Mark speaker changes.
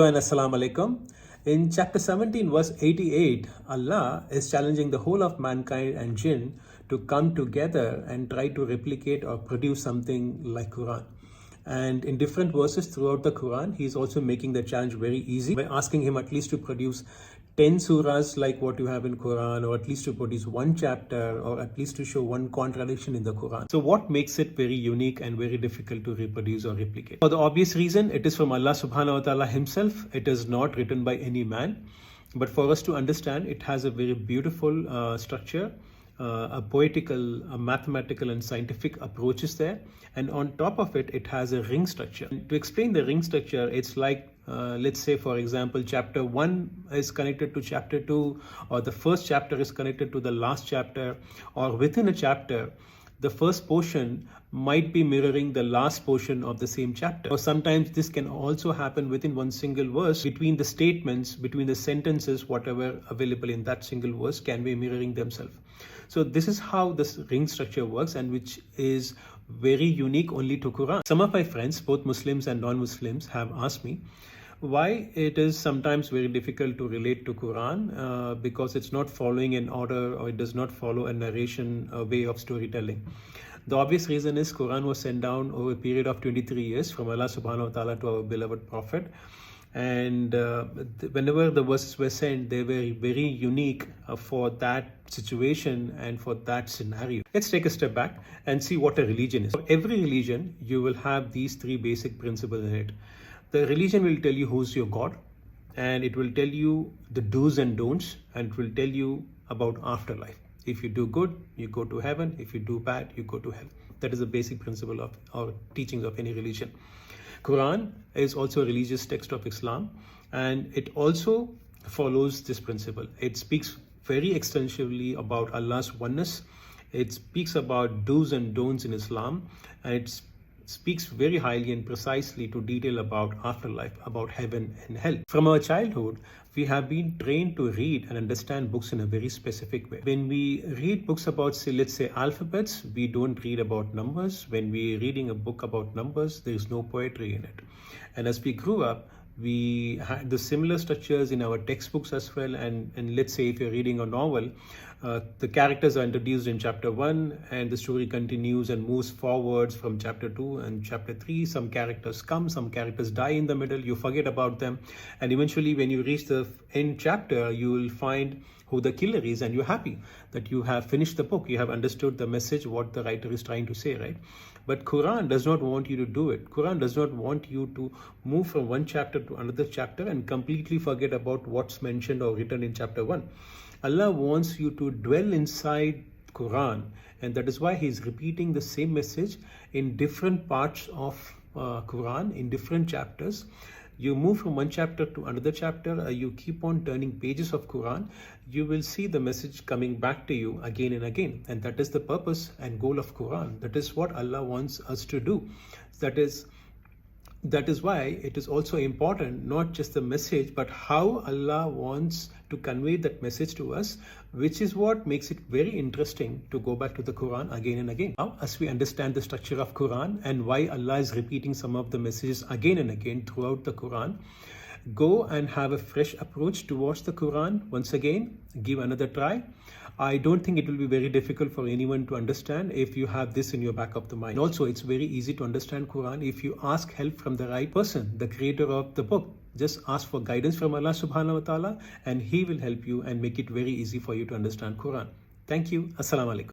Speaker 1: And Assalamu alaikum. In chapter 17, verse 88, Allah is challenging the whole of mankind and jinn to come together and try to replicate or produce something like Quran. And in different verses throughout the Quran, he is also making the challenge very easy by asking him at least to produce 10 surahs like what you have in Quran, or at least to produce one chapter, or at least to show one contradiction in the Quran. So what makes it very unique and very difficult to reproduce or replicate? For the obvious reason, it is from Allah subhanahu wa ta'ala himself. It is not written by any man. But for us to understand, it has a very beautiful structure, a poetical, a mathematical and scientific approaches there. And on top of it, it has a ring structure. And to explain the ring structure, it's like, let's say, for example, chapter 1 is connected to chapter 2, or the first chapter is connected to the last chapter, or within a chapter, the first portion might be mirroring the last portion of the same chapter. Or sometimes this can also happen within one single verse. Between the statements, between the sentences, whatever available in that single verse can be mirroring themselves. So this is how this ring structure works, and which is very unique only to Quran. Some of my friends, both Muslims and non-Muslims, have asked me why it is sometimes very difficult to relate to Quran because it's not following an order, or it does not follow a narration, a way of storytelling. The obvious reason is Quran was sent down over a period of 23 years from Allah subhanahu wa ta'ala to our beloved Prophet. And whenever the verses were sent, they were very unique for that situation and for that scenario. Let's take a step back and see what a religion is. For every religion, you will have these three basic principles in it. The religion will tell you who's your God, and it will tell you the do's and don'ts, and it will tell you about afterlife. If you do good, you go to heaven. If you do bad, you go to hell. That is the basic principle of our teachings of any religion. Quran is also a religious text of Islam, and it also follows this principle. It speaks very extensively about Allah's oneness. It speaks about do's and don'ts in Islam, and it speaks very highly and precisely to detail about afterlife, about heaven and hell. From our childhood, we have been trained to read and understand books in a very specific way. When we read books about, say, let's say alphabets, we don't read about numbers. When we're reading a book about numbers, there is no poetry in it. And as we grew up, we had the similar structures in our textbooks as well. And let's say if you're reading a novel, the characters are introduced in chapter 1, and the story continues and moves forwards from chapter 2 and chapter 3. Some characters come, some characters die in the middle, you forget about them, and eventually when you reach the end chapter, you will find who the killer is, and you're happy that you have finished the book, you have understood the message, what the writer is trying to say, right? But Quran does not want you to do it. Quran does not want you to move from one chapter to another chapter and completely forget about what's mentioned or written in chapter 1. Allah wants you to dwell inside Quran, and that is why he is repeating the same message in different parts of Quran, in different chapters. You move from one chapter to another chapter, you keep on turning pages of Quran, you will see the message coming back to you again and again. And that is the purpose and goal of Quran. That is what Allah wants us to do. That is why it is also important, not just the message, but how Allah wants to convey that message to us, which is what makes it very interesting to go back to the Quran again and again. Now, as we understand the structure of Quran and why Allah is repeating some of the messages again and again throughout the Quran, go and have a fresh approach towards the Quran. Once again, give another try. I don't think it will be very difficult for anyone to understand if you have this in your back of the mind. Also, it's very easy to understand Quran if you ask help from the right person, the creator of the book. Just ask for guidance from Allah subhanahu wa ta'ala, and he will help you and make it very easy for you to understand Quran. Thank you. Assalamu alaikum.